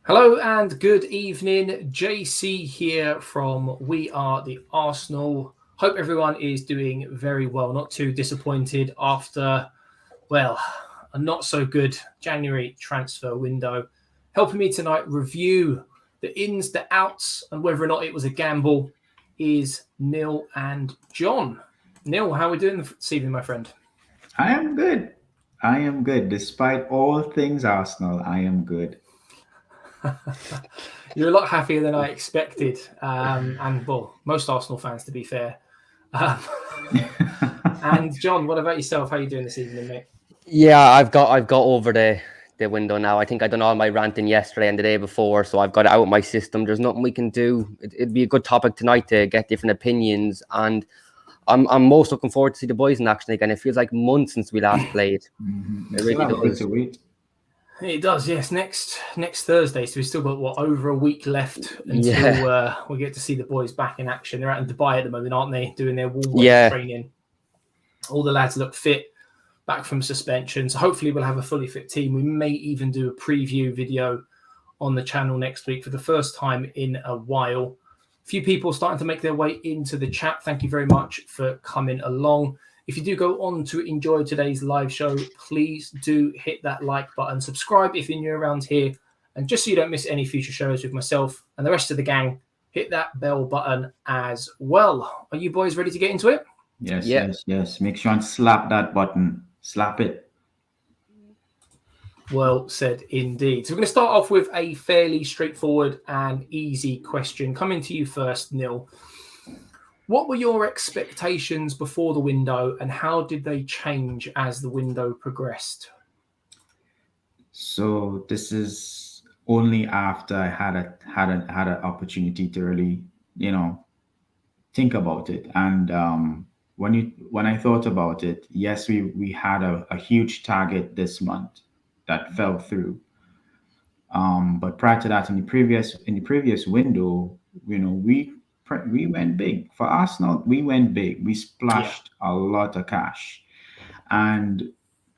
Hello and good evening. JC here from We Are the Arsenal. Hope everyone is doing very well. Not too disappointed after, well, a not so good January transfer window. Helping me tonight review the ins, the outs, and whether or not it was a gamble is Neil and John. Neil, how are we doing this evening, my friend? I am good. I am good. Despite all things Arsenal, I am good. You're a lot happier than I expected. And, well, most Arsenal fans, to be fair. And, John, what about yourself? How are you doing this evening, mate? Yeah, I've got over the window now. I think I done all my ranting yesterday and the day before, so I've got it out of my system. There's nothing we can do. It'd be a good topic tonight to get different opinions, and I'm most looking forward to see the boys in action again. It feels like months since we last played. Mm-hmm. It really does. To wait. It does, yes. Next Thursday, so we've still got over a week left until we get to see the boys back in action. They're out in Dubai at the moment, aren't they? Doing their warm training. All the lads look fit, back from suspension. So hopefully we'll have a fully fit team. We may even do a preview video on the channel next week for the first time in a while. A few people starting to make their way into the chat. Thank you very much for coming along. If you do go on to enjoy today's live show, please do hit that like button. Subscribe if you're new around here. And just so you don't miss any future shows with myself and the rest of the gang, hit that bell button as well. Are you boys ready to get into it? Yes. Make sure and slap that button. Slap it. Well said indeed. So we're going to start off with a fairly straightforward and easy question. Coming to you first, Neil. What were your expectations before the window, and how did they change as the window progressed? So this is only after I had an opportunity to really, think about it. And when I thought about it, yes, we had a huge target this month that fell through. But prior to that, in the previous window, we went big. For Arsenal, we went big. We splashed a lot of cash. And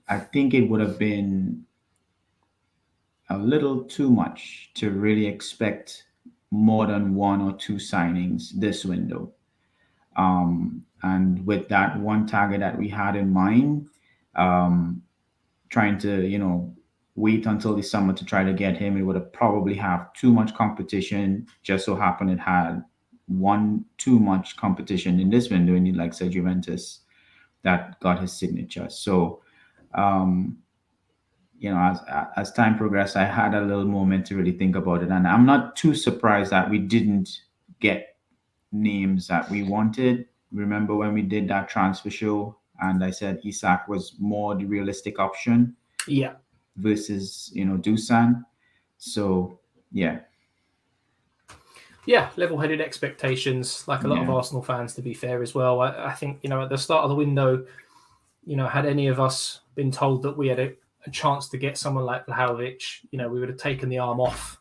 I think it would have been a little too much to really expect more than one or two signings this window. And with that one target that we had in mind, trying to, wait until the summer to try to get him, it would have probably have too much competition. Just so happened it had too much competition in this window in the likes of Juventus that got his signature. So, as time progressed, I had a little moment to really think about it. And I'm not too surprised that we didn't get names that we wanted. Remember when we did that transfer show and I said Isak was more the realistic option versus, Dusan. So, yeah, level-headed expectations, like a lot of Arsenal fans, to be fair, as well. I think, at the start of the window, had any of us been told that we had a chance to get someone like Vlahovic, we would have taken the arm off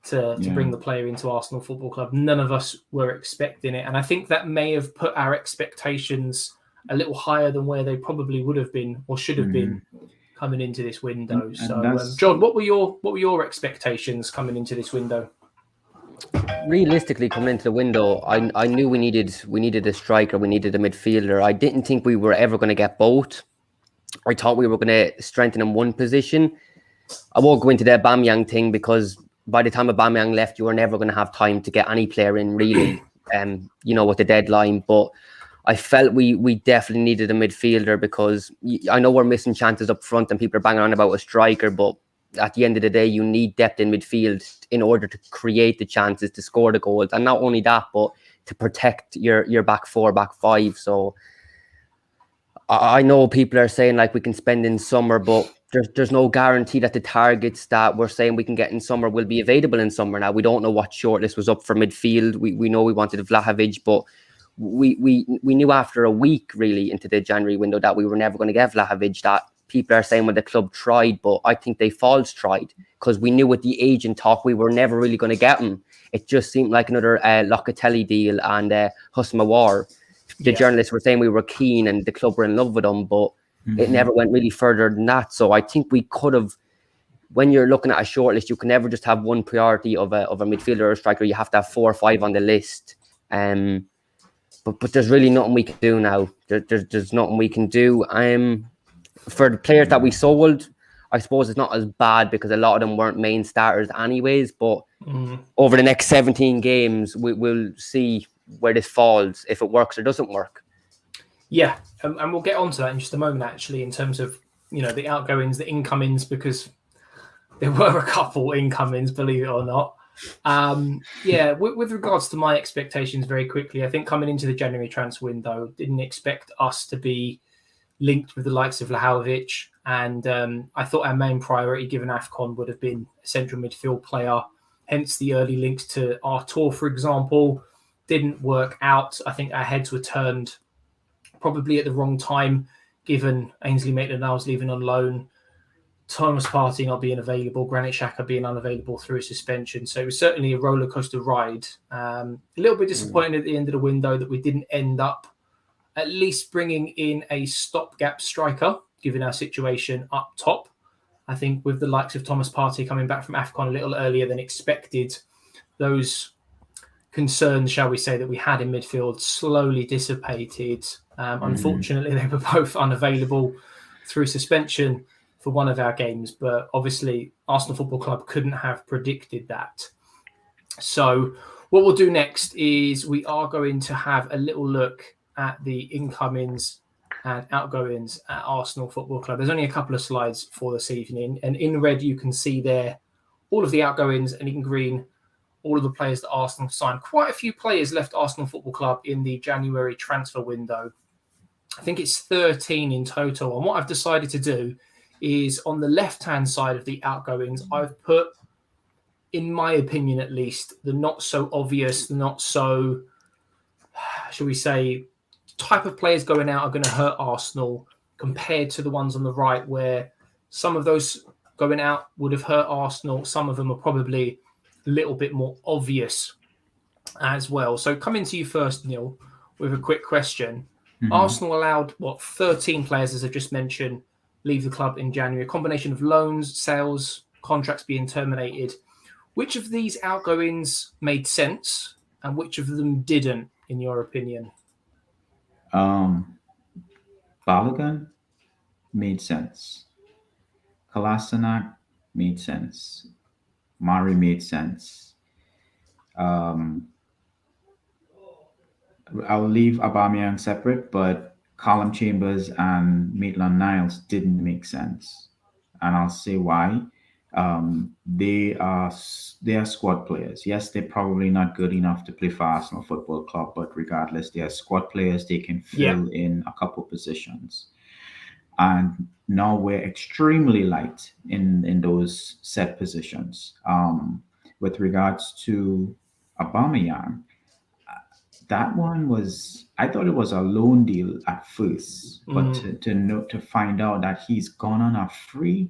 to bring the player into Arsenal Football Club. None of us were expecting it. And I think that may have put our expectations a little higher than where they probably would have been or should have been coming into this window. John, what were your expectations coming into this window? Realistically, coming into the window, I knew we needed a striker, we needed a midfielder. I didn't think we were ever going to get both. I thought we were going to strengthen in one position. I won't go into the Aubameyang thing because by the time Aubameyang left, you were never going to have time to get any player in, really, with the deadline. But I felt we definitely needed a midfielder because I know we're missing chances up front and people are banging on about a striker, but at the end of the day, you need depth in midfield in order to create the chances to score the goals. And not only that, but to protect your back four, back five. So I know people are saying like we can spend in summer, but there's no guarantee that the targets that we're saying we can get in summer will be available in summer. Now, we don't know what shortlist was up for midfield. We know we wanted Vlahovic, but we knew after a week really into the January window that we were never going to get Vlahovic. That people are saying when the club tried, but I think they false tried because we knew with the agent talk we were never really going to get him. It just seemed like another Locatelli deal and Husma War. The journalists were saying we were keen and the club were in love with him, but it never went really further than that. So I think we could have when you're looking at a shortlist, you can never just have one priority of a midfielder or a striker. You have to have 4 or 5 on the list. But there's really nothing we can do now. There's nothing we can do. For the players that we sold, I suppose it's not as bad because a lot of them weren't main starters anyways. But over the next 17 games, we'll see where this falls, if it works or doesn't work. Yeah, and we'll get onto that in just a moment, actually, in terms of, the outgoings, the incomings, because there were a couple incomings, believe it or not. With regards to my expectations, very quickly, I think coming into the January transfer window, didn't expect us to be linked with the likes of Vlahovic, and I thought our main priority, given AFCON, would have been a central midfield player. Hence the early links to Artur, for example, didn't work out. I think our heads were turned probably at the wrong time, given Ainsley Maitland-Niles leaving on loan, Thomas Partey not being available, Granit Xhaka being unavailable through suspension. So it was certainly a roller coaster ride. A little bit disappointed at the end of the window that we didn't end up at least bringing in a stopgap striker, given our situation up top. I think with the likes of Thomas Partey coming back from AFCON a little earlier than expected, those concerns, shall we say, that we had in midfield slowly dissipated. Unfortunately, they were both unavailable through suspension for one of our games, but obviously Arsenal Football Club couldn't have predicted that. So what we'll do next is we are going to have a little look at the incomings and outgoings at Arsenal Football Club. There's only a couple of slides for this evening, and in red you can see there all of the outgoings, and in green all of the players that Arsenal signed. Quite a few players left Arsenal Football Club in the January transfer window. I think it's 13 in total, and what I've decided to do is on the left-hand side of the outgoings, I've put, in my opinion at least, the not so obvious, the not so, shall we say, type of players going out are going to hurt Arsenal compared to the ones on the right, where some of those going out would have hurt Arsenal. Some of them are probably a little bit more obvious as well. So coming to you first, Neil, with a quick question. Arsenal allowed, 13 players, as I just mentioned, leave the club in January. A combination of loans, sales, contracts being terminated. Which of these outgoings made sense and which of them didn't, in your opinion? Balogun made sense. Kolasinac made sense. Mari made sense. I'll leave Aubameyang separate, but Callum Chambers and Maitland-Niles didn't make sense, and I'll say why. They are squad players. Yes, they're probably not good enough to play for Arsenal Football Club, but regardless, they are squad players. They can fill in a couple positions. And now we're extremely light in those set positions. With regards to Aubameyang, that one was, I thought it was a loan deal at first, but to find out that he's gone on a free,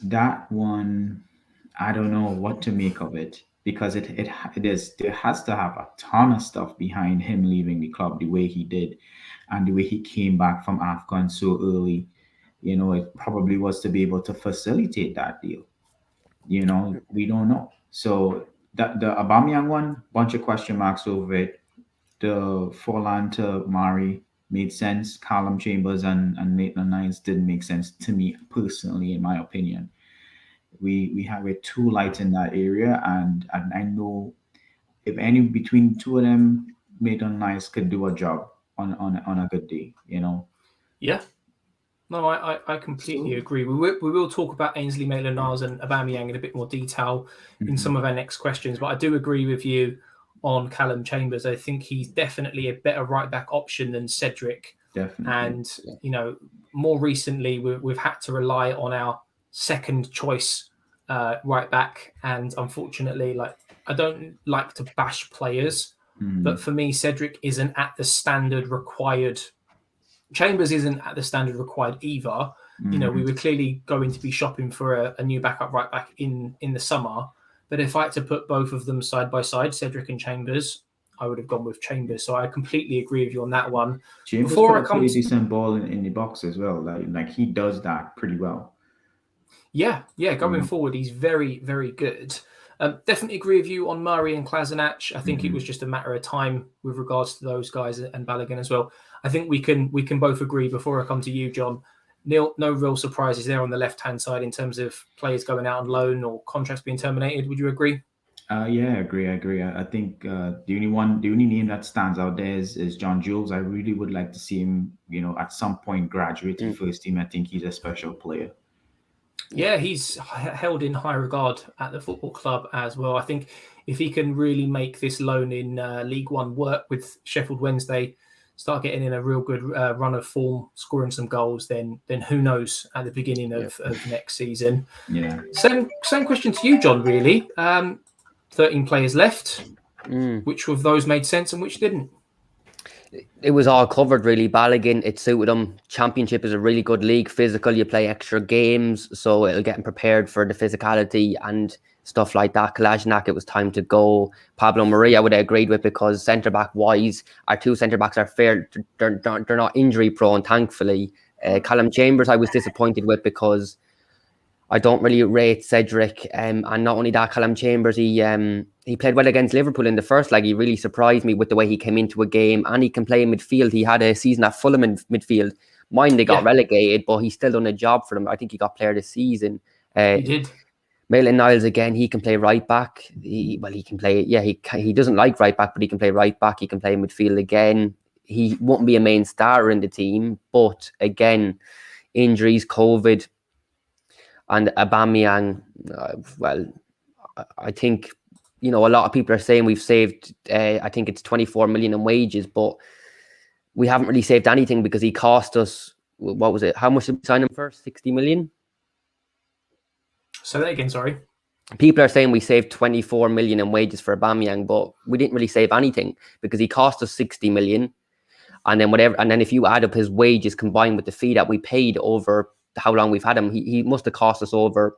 that one, I don't know what to make of it, because it has to have a ton of stuff behind him leaving the club the way he did, and the way he came back from AFCON so early. It probably was to be able to facilitate that deal. We don't know. So the Aubameyang one, bunch of question marks over it. The Forlan to Mari made sense. Callum Chambers and Maitland-Niles didn't make sense to me personally, in my opinion. We're too light in that area, and I know if any between two of them, Maitland-Niles could do a job on a good day. Yeah. No, I completely agree. We will talk about Ainsley Maitland-Niles and Aubameyang in a bit more detail in some of our next questions, but I do agree with you on Callum Chambers. I think he's definitely a better right-back option than Cedric. Definitely. And, more recently, we've had to rely on our second choice right-back. And unfortunately, I don't like to bash players, but for me, Cedric isn't at the standard required. Chambers isn't at the standard required either. We were clearly going to be shopping for a new backup right back in the summer. But if I had to put both of them side by side, Cedric and Chambers, I would have gone with Chambers. So I completely agree with you on that one. Chambers put a pretty decent ball in the box as well. Like he does that pretty well. Yeah. Going forward, he's very, very good. Definitely agree with you on Murray and Kolasinac. I think it was just a matter of time with regards to those guys and Balogun as well. I think we can both agree before I come to you, John. Neil, no real surprises there on the left-hand side in terms of players going out on loan or contracts being terminated. Would you agree? Yeah, I agree. I think the only name that stands out there is John Jules. I really would like to see him, at some point graduate to first team. I think he's a special player. Yeah, he's held in high regard at the football club as well. I think if he can really make this loan in League One work with Sheffield Wednesday, start getting in a real good run of form, scoring some goals, then who knows at the beginning of next season. Yeah. Same question to you, John, really. 13 players left. Which of those made sense and which didn't? It was all covered, really. Balogun, it suited him. Championship is a really good league, physical. You play extra games, so it'll get him prepared for the physicality and stuff like that. Kolasinac, it was time to go. Pablo Mari, I would have agreed with, because centre-back wise, our two centre-backs are fair. They're not injury prone, thankfully. Callum Chambers, I was disappointed with, because I don't really rate Cedric, and not only that, Callum Chambers, he played well against Liverpool in the first leg. He really surprised me with the way he came into a game, and he can play in midfield. He had a season at Fulham in midfield. Mind they got relegated, but he's still done a job for them. I think he got player of the season. He did. Maitland-Niles, again, he can play right back. He can play. Yeah, he doesn't like right back, but he can play right back. He can play midfield again. He won't be a main starter in the team, but again, injuries, COVID. And Aubameyang, I think, a lot of people are saying we've saved, I think it's 24 million in wages, but we haven't really saved anything, because he cost us, what was it? How much did we sign him for? 60 million? Say that again, sorry. People are saying we saved 24 million in wages for Aubameyang, but we didn't really save anything, because he cost us 60 million. And then if you add up his wages combined with the fee that we paid over how long we've had him, he must have cost us over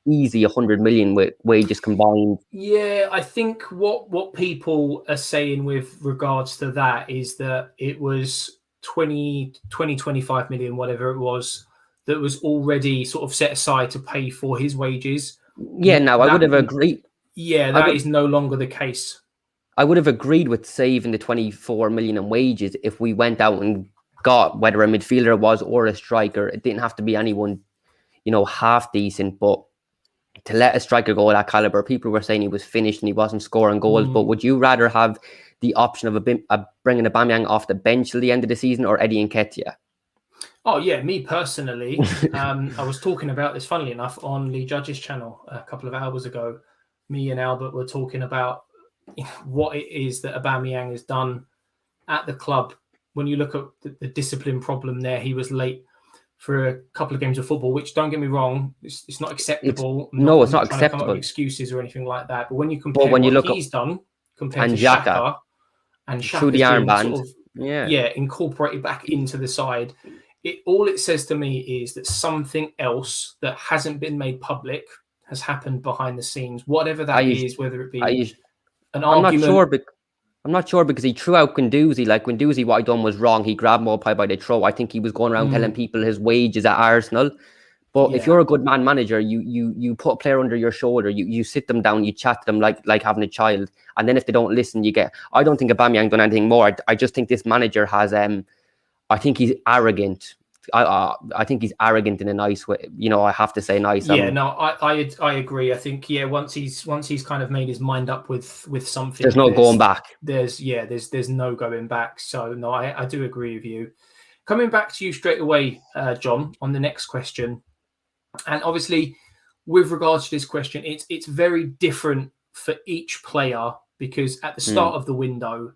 easy 100 million with wages combined. Yeah, I think what people are saying with regards to that is that it was 25 million, whatever it was, that was already sort of set aside to pay for his wages. Yeah, no, I would have agreed. Yeah, that is no longer the case. I would have agreed with saving the 24 million in wages if we went out and got, whether a midfielder was or a striker. It didn't have to be anyone, half decent, but to let a striker go of that caliber, people were saying he was finished and he wasn't scoring goals. But would you rather have the option of bringing Aubameyang off the bench till the end of the season, or Eddie Nketiah? Oh yeah, me personally, I was talking about this, funnily enough, on Lee Judge's channel a couple of hours ago. Me and Albert were talking about what it is that Aubameyang has done at the club. When you look at the discipline problem there, he was late for a couple of games of football, which, don't get me wrong, it's not acceptable. It's not acceptable. To come up with excuses or anything like that. But when you compare what he's done compared to Xhaka and through the armband, incorporated back into the side, all it says to me is that something else that hasn't been made public has happened behind the scenes, whatever that is, whether it be an argument. I'm not sure, because he threw out Guendouzi. Like, Guendouzi, what he done was wrong. He grabbed Maupay by the throat. I think he was going around telling people his wages at Arsenal. But if you're a good man manager, you put a player under your shoulder, you sit them down, you chat to them like having a child. And then if they don't listen, I don't think Aubameyang done anything more. I just think this manager has, I think he's arrogant. I think he's arrogant in a nice way. I have to say nice. I agree. I think once he's kind of made his mind up with something, there's no going back. There's no going back. So no, I do agree with you. Coming back to you straight away, John, on the next question, and obviously with regards to this question, it's very different for each player, because at the start of the window,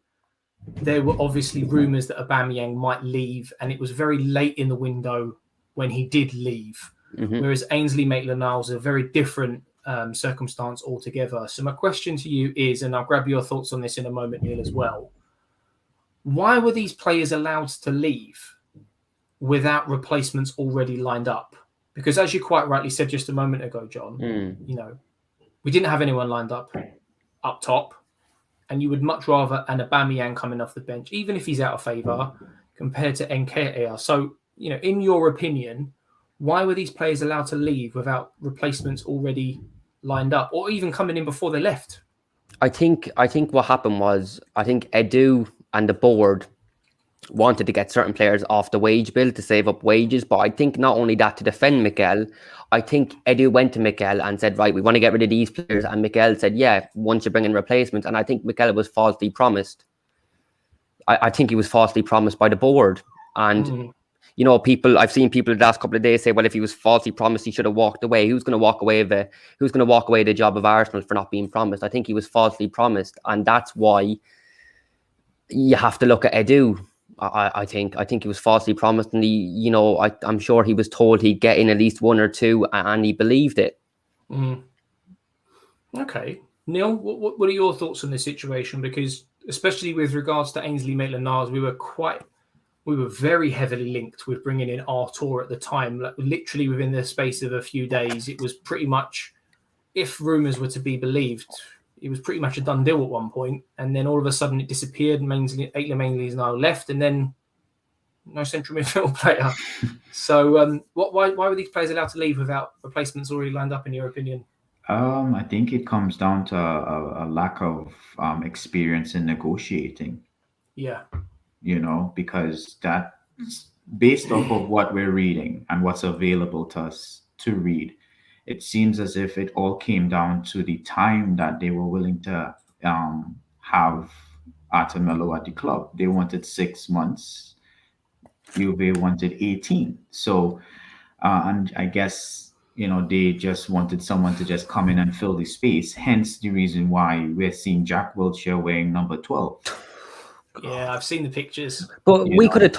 there were obviously rumours that Aubameyang might leave, and it was very late in the window when he did leave. Whereas Ainsley Maitland-Niles is a very different circumstance altogether. So my question to you is, and I'll grab your thoughts on this in a moment, Neil, as well. Why were these players allowed to leave without replacements already lined up? Because as you quite rightly said just a moment ago, John, we didn't have anyone lined up top. And you would much rather an Aubameyang coming off the bench, even if he's out of favour, compared to Nketiah. So, in your opinion, Why were these players allowed to leave without replacements already lined up, or even coming in before they left? I think what happened was, I think Edu and the board wanted to get certain players off the wage bill to save up wages. But I think not only that, to defend Mikel, I think Edu went to Mikel and said, right, we want to get rid of these players. And Mikel said, yeah, once you bring in replacements. And I think Mikel was falsely promised. I think he was falsely promised by the board. And, you know, I've seen people the last couple of days say, well, if he was falsely promised, he should have walked away. Who's going to walk away the job of Arsenal for not being promised? I think he was falsely promised. And that's why you have to look at Edu. I think he was falsely promised, and I'm sure he was told he'd get in at least one or two, and he believed it. Okay, Neil, what are your thoughts on this situation? Because especially with regards to Ainsley Maitland-Niles, we were very heavily linked with bringing in Artur at the time. Like, literally within the space of a few days, it was pretty much, if rumours were to be believed, it was pretty much a done deal at one point, and then all of a sudden it disappeared. Ainsley Maitland-Niles left, and then no central midfield player. So, why were these players allowed to leave without replacements already lined up, in your opinion? I think it comes down to a lack of experience in negotiating. Yeah. You know, because that's based off of what we're reading and what's available to us to read. It seems as if it all came down to the time that they were willing to have Artemelo at the club. They wanted 6 months. Juve wanted 18. So, and I guess, you know, they just wanted someone to just come in and fill the space. Hence the reason why we're seeing Jack Wilshere wearing number 12. Yeah, I've seen the pictures. But we could have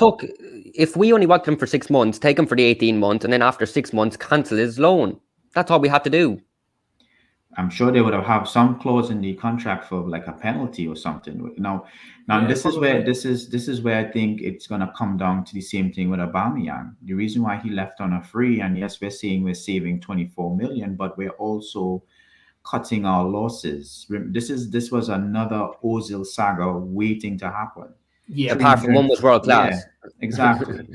if we only wanted him for 6 months, take him for the 18 months, and then after 6 months, cancel his loan. That's all we had to do. I'm sure they would have some clause in the contract for like a penalty or something. Now, yeah, this is where I think it's gonna come down to the same thing with Aubameyang. The reason why he left on a free, and yes, we're saying we're saving 24 million, but we're also cutting our losses. This was another Ozil saga waiting to happen. Yeah, apart from one was world class. Yeah, exactly.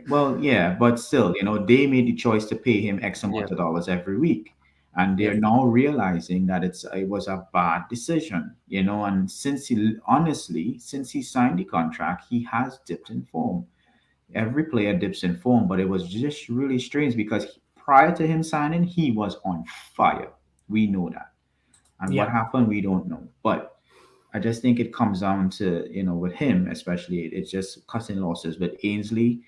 Well, yeah, but still, you know, they made the choice to pay him X amount of dollars every week. And they're now realizing that it was a bad decision, you know. And since he signed the contract, he has dipped in form. Every player dips in form, but it was just really strange because prior to him signing, he was on fire. We know that. And what happened, we don't know. But I just think it comes down to, you know, with him especially, it's just cutting losses. With Ainsley,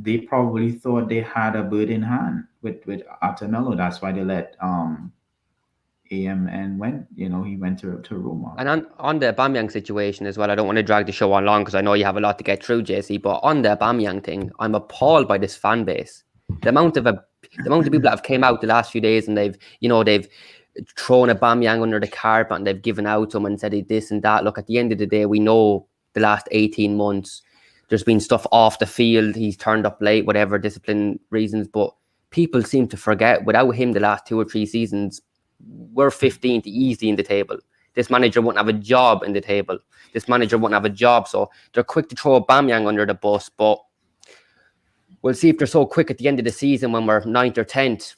they probably thought they had a bird in hand with Artemelo. That's why they let AMN went. You know, he went to Roma. And on the Aubameyang situation as well, I don't want to drag the show on long because I know you have a lot to get through, JC. But on the Aubameyang thing, I'm appalled by this fan base. The amount of people that have came out the last few days and they've thrown Aubameyang under the carpet and they've given out to him and said this and that. Look, at the end of the day, we know the last 18 months there's been stuff off the field. He's turned up late, whatever discipline reasons. But people seem to forget, without him the last 2 or 3 seasons, we're 15th easy in the table. This manager wouldn't have a job in the table. This manager wouldn't have a job. So they're quick to throw Aubameyang under the bus. But we'll see if they're so quick at the end of the season when we're 9th or 10th.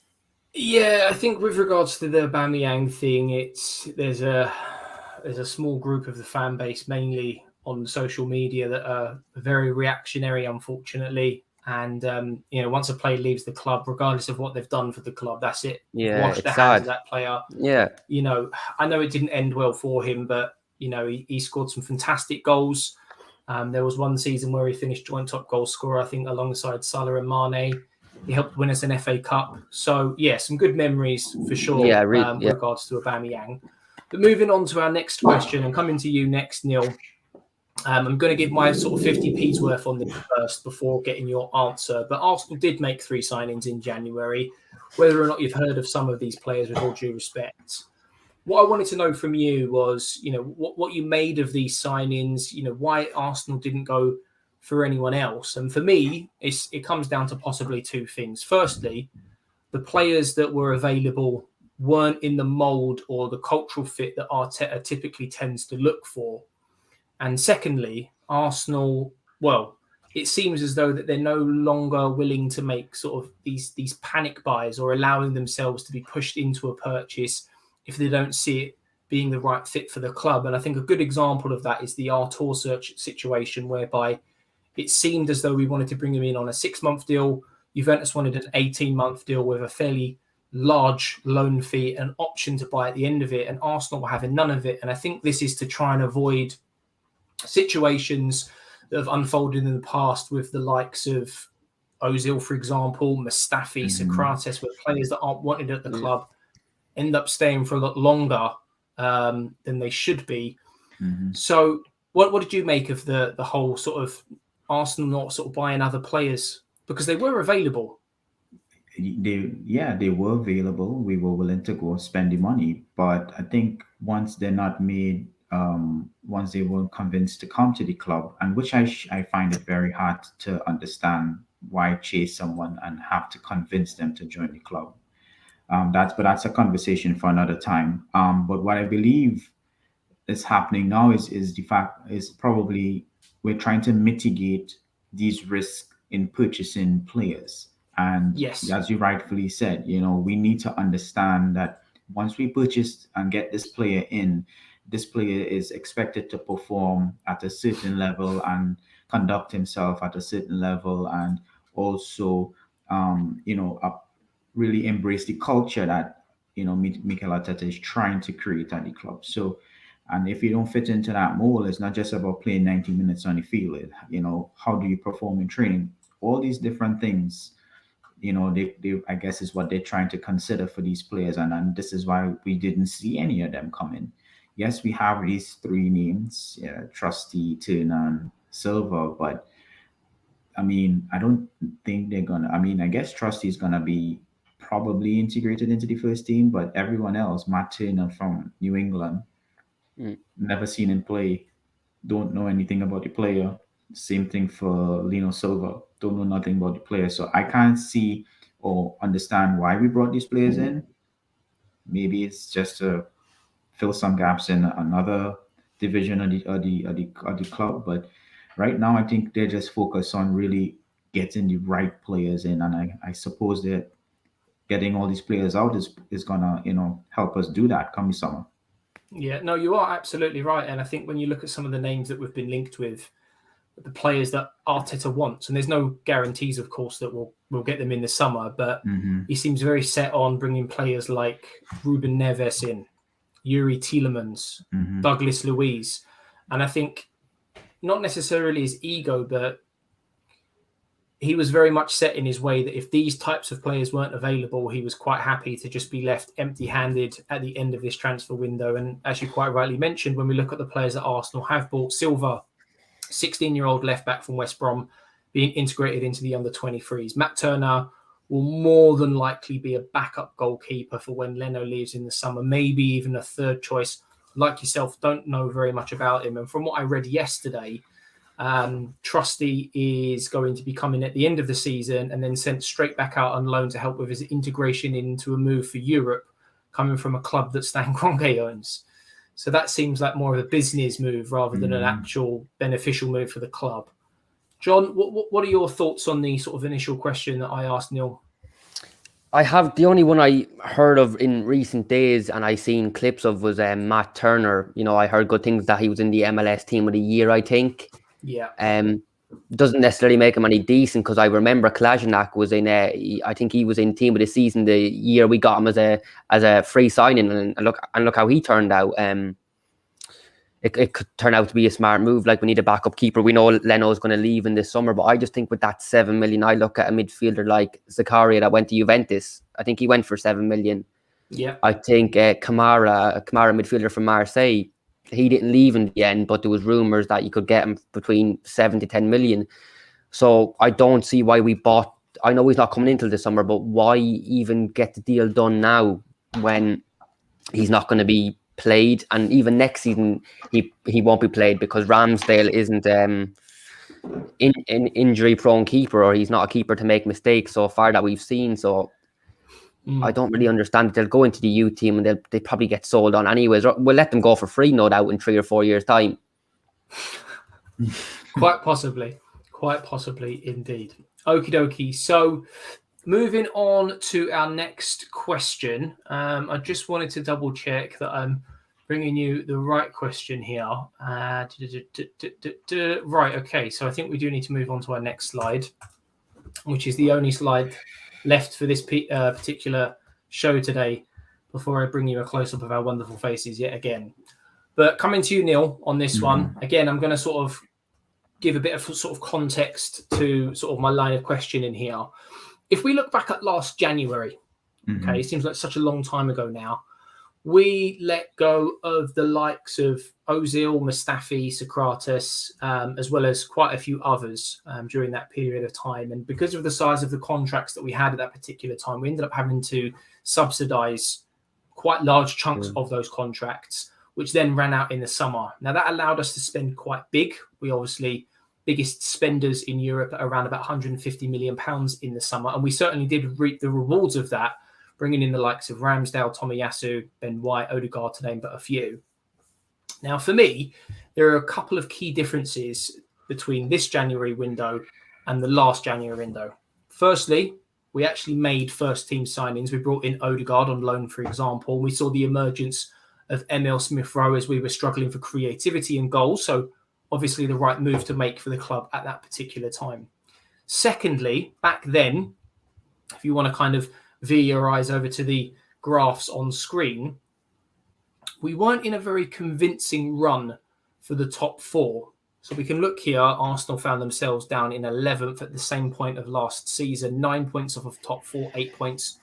Yeah, I think with regards to the Aubameyang thing, there's a small group of the fan base, mainly on social media, that are very reactionary, unfortunately. And once a player leaves the club, regardless of what they've done for the club, that's it. Yeah, wash the hands of that player. Yeah, I know it didn't end well for him, but he scored some fantastic goals. There was one season where he finished joint top goal scorer, I think, alongside Salah and Mane. He helped win us an FA Cup. So, yeah, some good memories for sure with regards to Aubameyang. But moving on to our next question, and coming to you next, Neil, I'm going to give my sort of 50p's worth on this first before getting your answer. But Arsenal did make 3 signings in January. Whether or not you've heard of some of these players, with all due respect, what I wanted to know from you was, what you made of these signings, why Arsenal didn't go for anyone else. And for me, it comes down to possibly 2 things. Firstly, the players that were available weren't in the mould or the cultural fit that Arteta typically tends to look for. And secondly, Arsenal, it seems as though that they're no longer willing to make sort of these panic buys or allowing themselves to be pushed into a purchase if they don't see it being the right fit for the club. And I think a good example of that is the Artur search situation, whereby it seemed as though we wanted to bring him in on a 6-month deal. Juventus wanted an 18-month deal with a fairly large loan fee, an option to buy at the end of it, and Arsenal were having none of it. And I think this is to try and avoid situations that have unfolded in the past with the likes of Ozil, for example, Mustafi, Socrates, where players that aren't wanted at the club end up staying for a lot longer than they should be. So what did you make of the whole sort of Arsenal not sort of buying other players? Because they were available. They were available. We were willing to go spend the money. But I think once they're not made, once they weren't convinced to come to the club, and which I find it very hard to understand why chase someone and have to convince them to join the club. That's a conversation for another time. But what I believe is happening now is the fact is probably we're trying to mitigate these risks in purchasing players. And yes, as you rightfully said, we need to understand that once we purchase and get this player in, this player is expected to perform at a certain level and conduct himself at a certain level, and also, really embrace the culture that, Mikel Arteta is trying to create at the club. So, and if you don't fit into that mold, it's not just about playing 90 minutes on the field. How do you perform in training? All these different things, they I guess is what they're trying to consider for these players. And this is why we didn't see any of them come in. Yes, we have these 3 names, Trusty, Turner, and Silva, but I mean, I don't think they're gonna. I mean, I guess Trusty is gonna be probably integrated into the first team, but everyone else, Matt Turner from New England, never seen him play, don't know anything about the player. Same thing for Lino Silva, don't know nothing about the player. So I can't see or understand why we brought these players in. Maybe it's just to fill some gaps in another division of the club, but right now I think they're just focused on really getting the right players in, and I suppose that getting all these players out is gonna help us do that come the summer. Yeah, no, you are absolutely right. And I think when you look at some of the names that we've been linked with, the players that Arteta wants, and there's no guarantees, of course, that we'll get them in the summer, but he seems very set on bringing players like Ruben Neves in, Yuri Tielemans, Douglas Luiz. And I think not necessarily his ego, but he was very much set in his way that if these types of players weren't available, he was quite happy to just be left empty-handed at the end of this transfer window. And as you quite rightly mentioned, when we look at the players that Arsenal have bought, Silva, 16-year-old left-back from West Brom, being integrated into the under-23s. Matt Turner will more than likely be a backup goalkeeper for when Leno leaves in the summer, maybe even a third choice. Like yourself, don't know very much about him. And from what I read yesterday, Trusty is going to be coming at the end of the season and then sent straight back out on loan to help with his integration into a move for Europe, coming from a club that Stan Kroenke owns. So that seems like more of a business move rather than an actual beneficial move for the club. John, what are your thoughts on the sort of initial question that I asked Neil? I have the only one I heard of in recent days and I seen clips of was Matt Turner. I heard good things that he was in the MLS team of the year, I think. Yeah. Doesn't necessarily make him any decent because I remember Kolasinac was in I think he was in team of the season the year we got him as a free signing, and look how he turned out. It could turn out to be a smart move. Like, we need a backup keeper. We know Leno's going to leave in this summer, but I just think with that 7 million, I look at a midfielder like Zakaria that went to Juventus. I think he went for 7 million. Yeah. I think Kamara midfielder from Marseille, he didn't leave in the end, but there was rumours that you could get him between 7 to 10 million. So I don't see why we bought. I know he's not coming into the summer, but why even get the deal done now when he's not going to be played? And even next season, he won't be played because Ramsdale isn't an injury-prone keeper, or he's not a keeper to make mistakes so far that we've seen. So I don't really understand it. They'll go into the youth team and they probably get sold on anyways. We'll let them go for free, no doubt, in 3 or 4 years' time. Quite possibly. Quite possibly indeed. Okie dokie. So moving on to our next question. I just wanted to double check that I'm bringing you the right question here. Right. Okay. So I think we do need to move on to our next slide, which is the only slide left for this particular show today before I bring you a close-up of our wonderful faces yet again. But coming to you, Neil, on this one, again, I'm going to sort of give a bit of sort of context to sort of my line of questioning here. If we look back at last January, okay, it seems like such a long time ago now, we let go of the likes of Ozil, Mustafi, Socrates, as well as quite a few others during that period of time. And because of the size of the contracts that we had at that particular time, we ended up having to subsidize quite large chunks of those contracts, which then ran out in the summer. Now, that allowed us to spend quite big. We obviously biggest spenders in Europe at around about £150 million in the summer. And we certainly did reap the rewards of that, bringing in the likes of Ramsdale, Tomiyasu, Ben White, Odegaard, to name but a few. Now, for me, there are a couple of key differences between this January window and the last January window. Firstly, we actually made first-team signings. We brought in Odegaard on loan, for example. We saw the emergence of Emil Smith-Rowe as we were struggling for creativity and goals. So obviously the right move to make for the club at that particular time. Secondly, back then, if you want to kind of veer your eyes over to the graphs on screen, we weren't in a very convincing run for the top four. So we can look here. Arsenal found themselves down in 11th at the same point of last season, 9 points off of top four, 8 points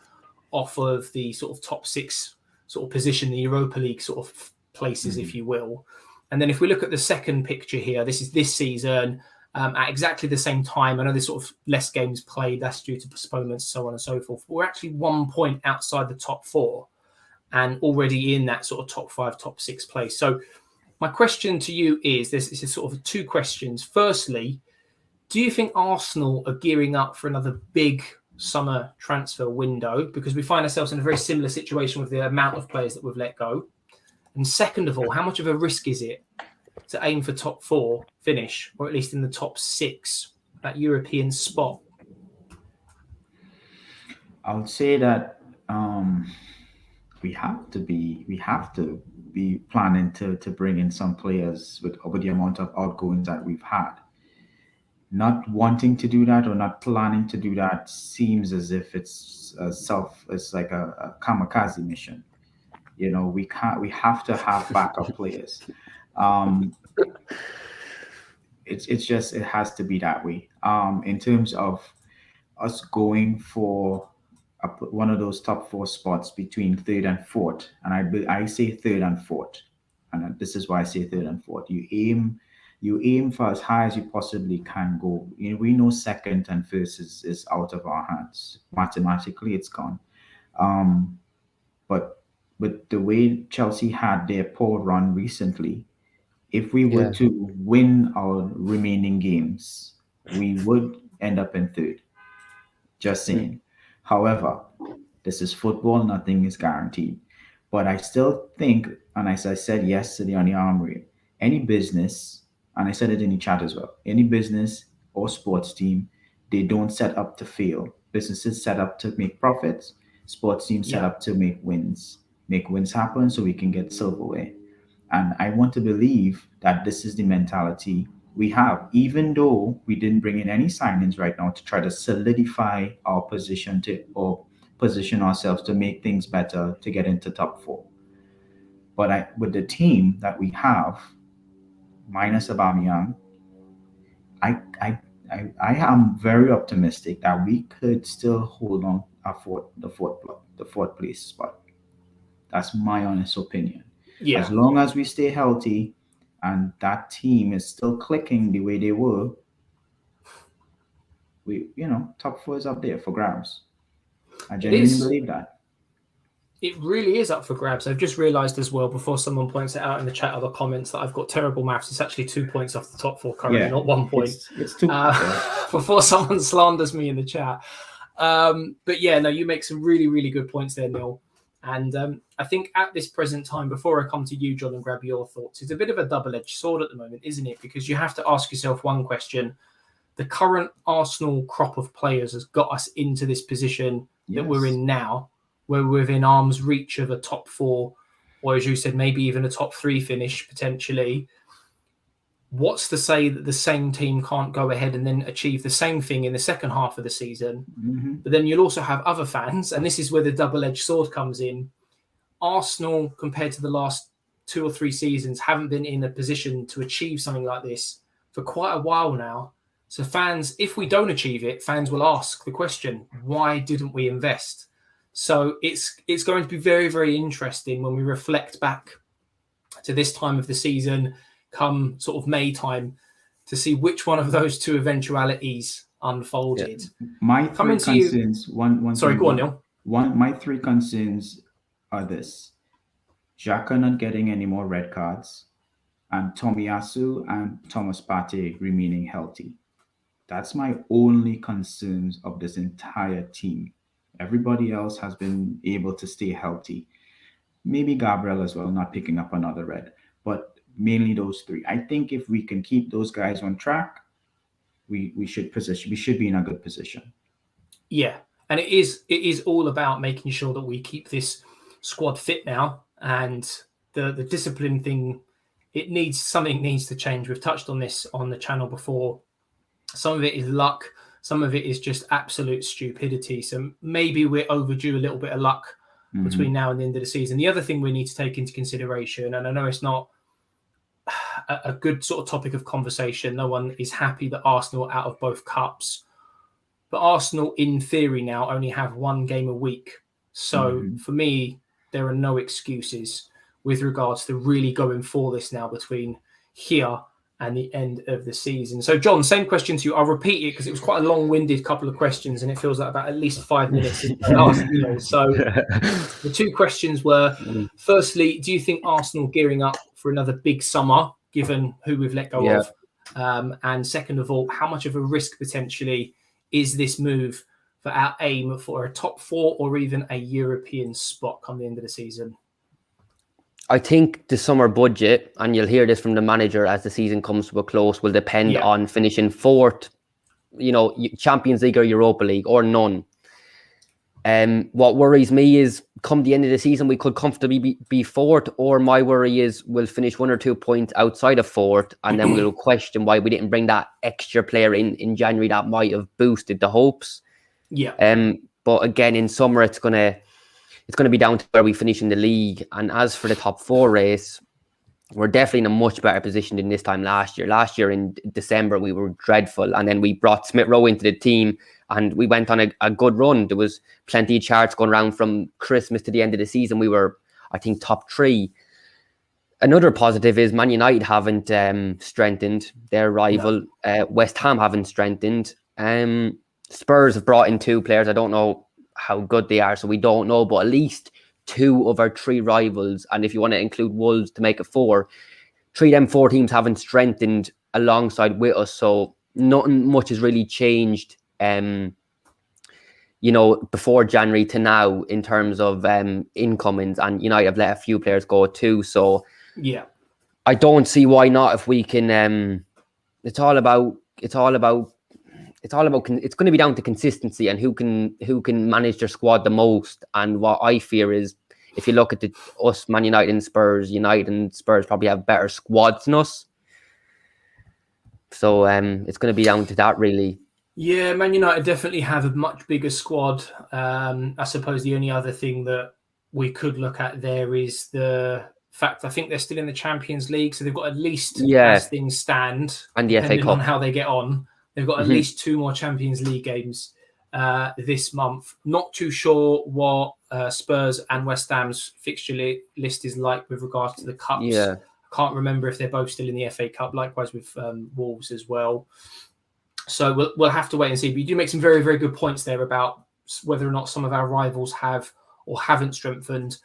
off of the sort of top six sort of position, the Europa League sort of places, if you will. And then if we look at the second picture here, this is this season at exactly the same time. I know there's sort of less games played, that's due to postponements, so on and so forth. But we're actually 1 point outside the top four and already in that sort of top five, top six place. So my question to you is, this is sort of two questions. Firstly, do you think Arsenal are gearing up for another big summer transfer window? Because we find ourselves in a very similar situation with the amount of players that we've let go. And second of all, how much of a risk is it to aim for top four finish, or at least in the top six, that European spot? I would say that we have to be planning to bring in some players with over the amount of outgoings that we've had. Not wanting to do that or not planning to do that seems as if it's like a kamikaze mission. You know, we have to have backup players. It has to be that way. In terms of us going for one of those top four spots between third and fourth, and I say third and fourth, and this is why I say third and fourth. You aim for as high as you possibly can go. You know, we know second and first is out of our hands. Mathematically, it's gone. But with the way Chelsea had their poor run recently, if we were to win our remaining games, we would end up in third. Just saying. However, this is football, nothing is guaranteed. But I still think, and as I said yesterday on the Armory, any business, and I said it in the chat as well, any business or sports team, they don't set up to fail. Businesses set up to make profits. Sports teams set up to make wins happen so we can get silverware. And I want to believe that this is the mentality we have, even though we didn't bring in any signings right now to try to solidify our position or position ourselves to make things better to get into top four. But with the team that we have, minus Aubameyang, I am very optimistic that we could still hold on the fourth place spot. That's my honest opinion. Yeah. As long as we stay healthy and that team is still clicking the way they were, top four is up there for grabs. I genuinely believe that. It really is up for grabs. I've just realised as well, before someone points it out in the chat or the comments, that I've got terrible maths. It's actually 2 points off the top four currently, not 1 point. It's 2 before someone slanders me in the chat. But yeah, no, you make some really, really good points there, Neil. And I think at this present time, before I come to you, John, and grab your thoughts, it's a bit of a double-edged sword at the moment, isn't it? Because you have to ask yourself one question. the current Arsenal crop of players has got us into this position that we're in now, where we're within arm's reach of a top 4, or as you said, maybe even a top 3 finish potentially. What's to say that the same team can't go ahead and then achieve the same thing in the second half of the season? But then you'll also have other fans, and this is where the double-edged sword comes in. Arsenal, compared to the last 2 or 3 seasons, haven't been in a position to achieve something like this for quite a while now. So fans, if we don't achieve it, fans will ask the question, why didn't we invest? So it's going to be very, very interesting when we reflect back to this time of the season, come sort of May time, to see which one of those 2 eventualities unfolded. Yeah. My 3 concerns. Sorry, go on, Neil. My 3 concerns are this: Xhaka not getting any more red cards, and Tomiyasu and Thomas Partey remaining healthy. That's my only concerns of this entire team. Everybody else has been able to stay healthy. Maybe Gabriel as well, not picking up another red, but mainly those 3. I think if we can keep those guys on track, we should be in a good position. Yeah, and it is all about making sure that we keep this squad fit now, and the discipline thing. Something needs to change. We've touched on this on the channel before. Some of it is luck. Some of it is just absolute stupidity. So maybe we're overdue a little bit of luck between now and the end of the season. The other thing we need to take into consideration, and I know it's not a good sort of topic of conversation. No one is happy that Arsenal are out of both cups. But Arsenal, in theory now, only have 1 game a week. So for me, there are no excuses with regards to really going for this now between here and the end of the season. So, John, same question to you. I'll repeat it because it was quite a long-winded couple of questions, and it feels like about at least 5 minutes. So the 2 questions were, firstly, do you think Arsenal gearing up for another big summer, given who we've let go of? And second of all, how much of a risk potentially is this move for our aim for a top 4 or even a European spot come the end of the season? I think the summer budget, and you'll hear this from the manager as the season comes to a close, will depend on finishing 4th, Champions League or Europa League, or none. What worries me is come the end of the season, we could comfortably be 4th, or my worry is we'll finish 1 or 2 points outside of 4th, and then we'll question why we didn't bring that extra player in January that might have boosted the hopes. But again, in summer, it's gonna be down to where we finish in the league. And as for the top 4 race, we're definitely in a much better position than this time last year. Last year in December, we were dreadful. And then we brought Smith Rowe into the team and we went on a good run. There was plenty of charts going around from Christmas to the end of the season. We were, I think, top 3. Another positive is Man United haven't strengthened their rival. No. West Ham haven't strengthened. Spurs have brought in 2 players. I don't know how good they are, so we don't know, but at least 2 of our 3 rivals, and if you want to include Wolves to make it 4, 3 of them 4 teams haven't strengthened alongside with us, so nothing much has really changed before January to now in terms of incomings, and United have let a few players go too, so I don't see why not. If we can it's going to be down to consistency and who can manage their squad the most. And what I fear is, if you look at us, Man United and Spurs, United and Spurs probably have better squads than us. So it's going to be down to that, really. Yeah, Man United definitely have a much bigger squad. I suppose the only other thing that we could look at there is the fact I think they're still in the Champions League, so they've got at least, as things stand, and the FA Cup, on how they get on. They've got at least 2 more Champions League games this month. Not too sure what Spurs and West Ham's fixture list is like with regards to the cups. I can't remember if they're both still in the FA Cup. Likewise with Wolves as well. So we'll have to wait and see. But you do make some very, very good points there about whether or not some of our rivals have or haven't strengthened.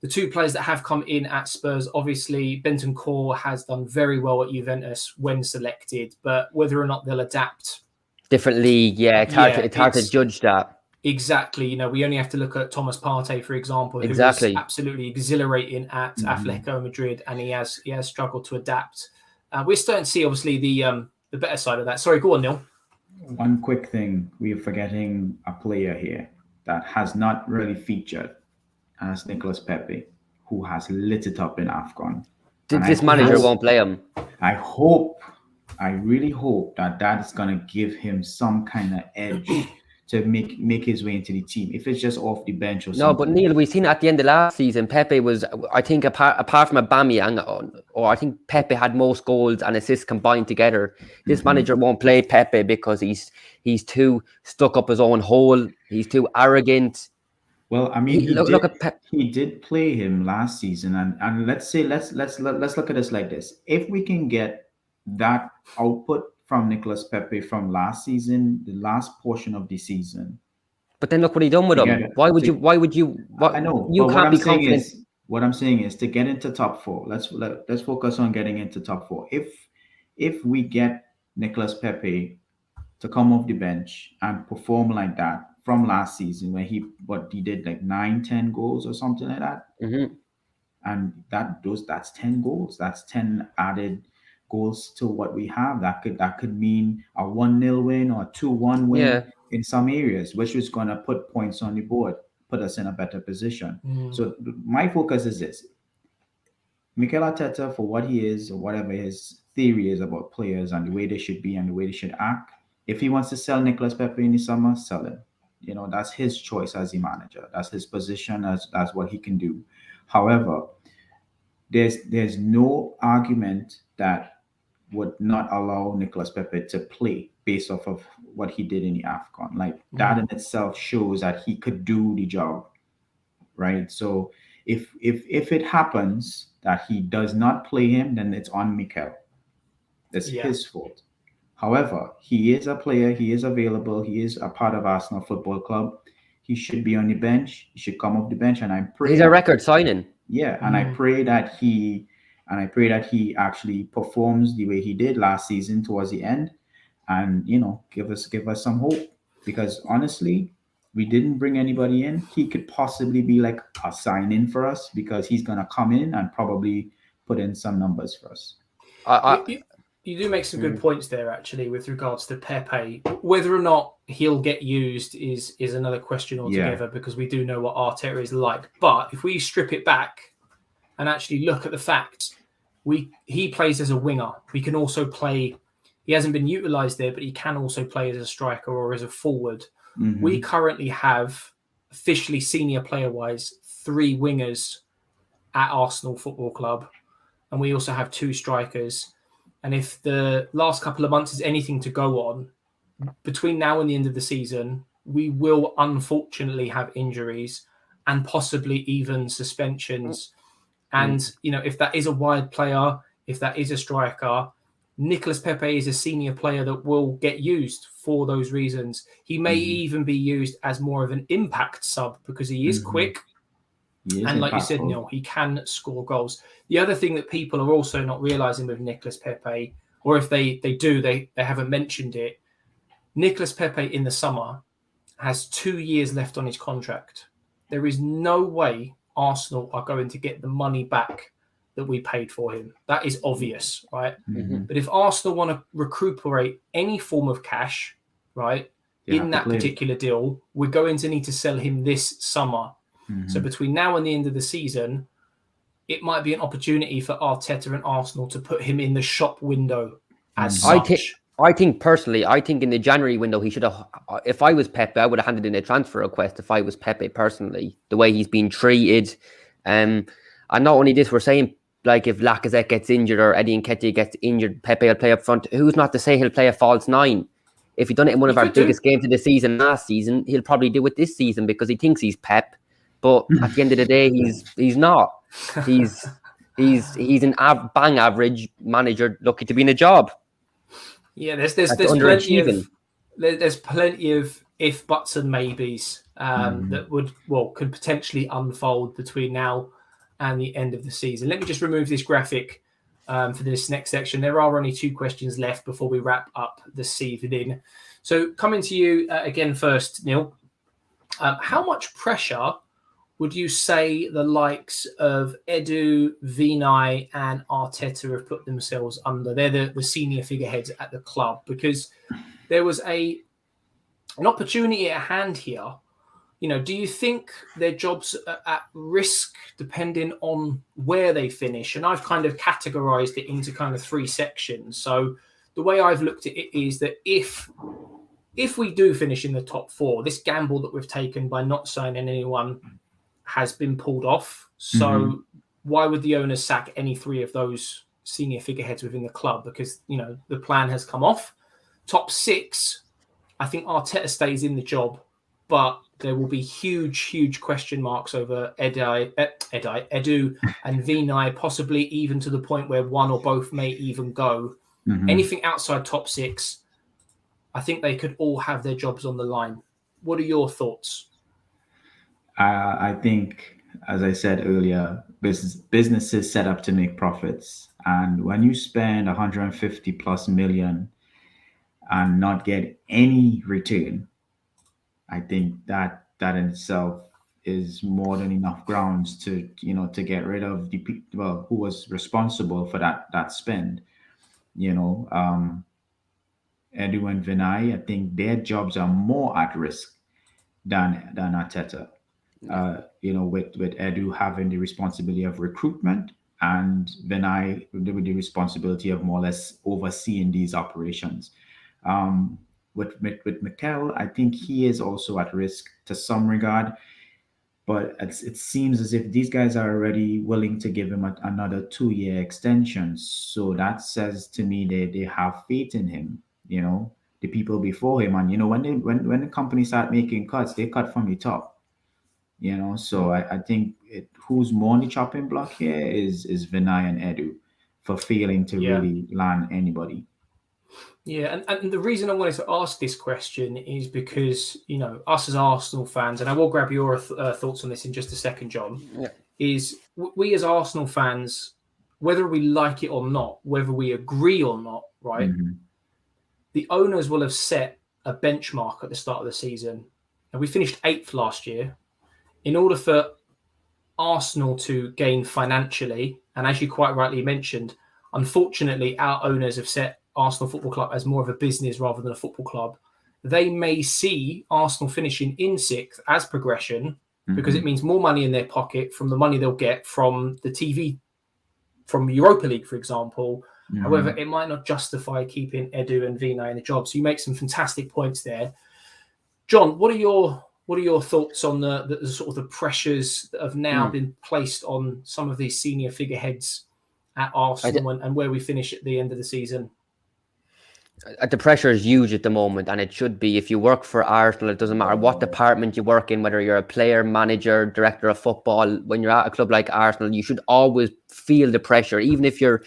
The 2 players that have come in at Spurs, obviously, Bentancur has done very well at Juventus when selected, but whether or not they'll adapt. Different league, it's hard to judge that. Exactly. We only have to look at Thomas Partey, for example, who was absolutely exhilarating at Atletico Madrid, and he has struggled to adapt. We're starting to see, obviously, the better side of that. Sorry, go on, Neil. One quick thing, we're forgetting a player here that has not really featured, as Nicolas Pepe, who has lit it up in AFCON. And This manager won't play him. I really hope that that is going to give him some kind of edge to make his way into the team. If it's just off the bench or something. No, but Neil, we've seen at the end of last season, Pepe was, I think, apart from Aubameyang, or I think Pepe had most goals and assists combined together. This manager won't play Pepe because he's too stuck up his own hole. He's too arrogant. Well, I mean, he did play him last season, and let's look at this like this: if we can get that output from Nicolas Pepe from last season, the last portion of the season. But then look what he done with him. Why would you? I know. You can't be confident. What I'm saying is to get into top four. Let's focus on getting into top four. If we get Nicolas Pepe to come off the bench and perform like that from last season, where he did like 9-10 goals or something like that, and that's 10 goals. That's 10 added goals to what we have. That could mean a 1-0 win or 2-1 win in some areas, which is going to put points on the board, put us in a better position. So my focus is this: Mikel Arteta, for what he is or whatever his theory is about players and the way they should be and the way they should act. If he wants to sell Nicolas Pepe in the summer, sell him. That's his choice as the manager. That's his position. That's what he can do. However, there's no argument that would not allow Nicolas Pepe to play based off of what he did in the AFCON. Like that in itself shows that he could do the job, right? So if it happens that he does not play him, then it's on Mikel. That's his fault. However, he is a player. He is available. He is a part of Arsenal Football Club. He should be on the bench. He should come off the bench, and I'm praying he's a record signing. Yeah, and I pray that he actually performs the way he did last season towards the end, and give us some hope. Because honestly, we didn't bring anybody in. He could possibly be like a sign-in for us because he's gonna come in and probably put in some numbers for us. You do make some good points there, actually, with regards to Pepe. Whether or not he'll get used is another question altogether, because we do know what Arteta is like. But if we strip it back and actually look at the facts, he plays as a winger. We can also play. He hasn't been utilised there, but he can also play as a striker or as a forward. We currently have, officially senior player-wise, 3 wingers at Arsenal Football Club, and we also have 2 strikers. And if the last couple of months is anything to go on, between now and the end of the season, we will unfortunately have injuries and possibly even suspensions. And, if that is a wide player, if that is a striker, Nicolas Pepe is a senior player that will get used for those reasons. He may even be used as more of an impact sub because he is quick. And like you said, Neil, he can score goals. The other thing that people are also not realising with Nicolas Pepe, or if they do, they haven't mentioned it, Nicolas Pepe in the summer has 2 years left on his contract. There is no way Arsenal are going to get the money back that we paid for him. That is obvious, right? But if Arsenal want to recuperate any form of cash, right, in that particular deal, we're going to need to sell him this summer. So between now and the end of the season, it might be an opportunity for Arteta and Arsenal to put him in the shop window as such. I think personally, in the January window, he should have, if I was Pepe, I would have handed in a transfer request if I was Pepe personally, the way he's been treated. And not only this, we're saying, like, if Lacazette gets injured or Eddie Nketiah gets injured, Pepe will play up front. Who's not to say he'll play a false 9? If he'd done it in one of our biggest games of the season last season, he'll probably do it this season because he thinks he's Pep. But at the end of the day, he's not. He's an bang average manager looking to be in a job. Yeah, there's plenty of if, buts, and maybes that could potentially unfold between now and the end of the season. Let me just remove this graphic for this next section. There are only 2 questions left before we wrap up this evening. So coming to you again first, Neil. How much pressure would you say the likes of Edu, Vinay and Arteta have put themselves under? They're the senior figureheads at the club, because there was an opportunity at hand here. You know, do you think their jobs are at risk depending on where they finish? And I've kind of categorized it into kind of 3 sections. So the way I've looked at it is that if we do finish in the top 4, this gamble that we've taken by not signing anyone has been pulled off. So why would the owners sack any 3 of those senior figureheads within the club? Because, you know, the plan has come off. Top 6, I think Arteta stays in the job, but there will be huge question marks over Edu and Vinay, possibly even to the point where one or both may even go. Anything outside top 6, I think they could all have their jobs on the line. What are your thoughts? I think, as I said earlier, businesses set up to make profits. And when you spend 150 plus million and not get any return, I think that in itself is more than enough grounds to, you know, to get rid of the people who was responsible for that spend. You know, Edu and Vinay, I think their jobs are more at risk than Arteta. You know, with Edu having the responsibility of recruitment and Vinay with the responsibility of more or less overseeing these operations. With Mikel, I think he is also at risk to some regard, but it seems as if these guys are already willing to give him another 2-year extension. So that says to me they have faith in him. You know, the people before him, and you know, when the company start making cuts, they cut from the top. You know, so I think who's more on the chopping block here is Vinay and Edu for failing to really land anybody. Yeah, and the reason I wanted to ask this question is because, you know, us as Arsenal fans, and I will grab your thoughts on this in just a second, John, is we as Arsenal fans, whether we like it or not, whether we agree or not, right, the owners will have set a benchmark at the start of the season. And we finished 8th last year. In order for Arsenal to gain financially, and as you quite rightly mentioned, unfortunately, our owners have set Arsenal Football Club as more of a business rather than a football club. They may see Arsenal finishing in 6th as progression because it means more money in their pocket from the money they'll get from the TV, from Europa League, for example. However, it might not justify keeping Edu and Vinay in the job. So you make some fantastic points there. John, what are your thoughts on the sort of the pressures that have now been placed on some of these senior figureheads at Arsenal and where we finish at the end of the season? The pressure is huge at the moment, and it should be. If you work for Arsenal, it doesn't matter what department you work in, whether you're a player, manager, director of football. When you're at a club like Arsenal, you should always feel the pressure. Even if you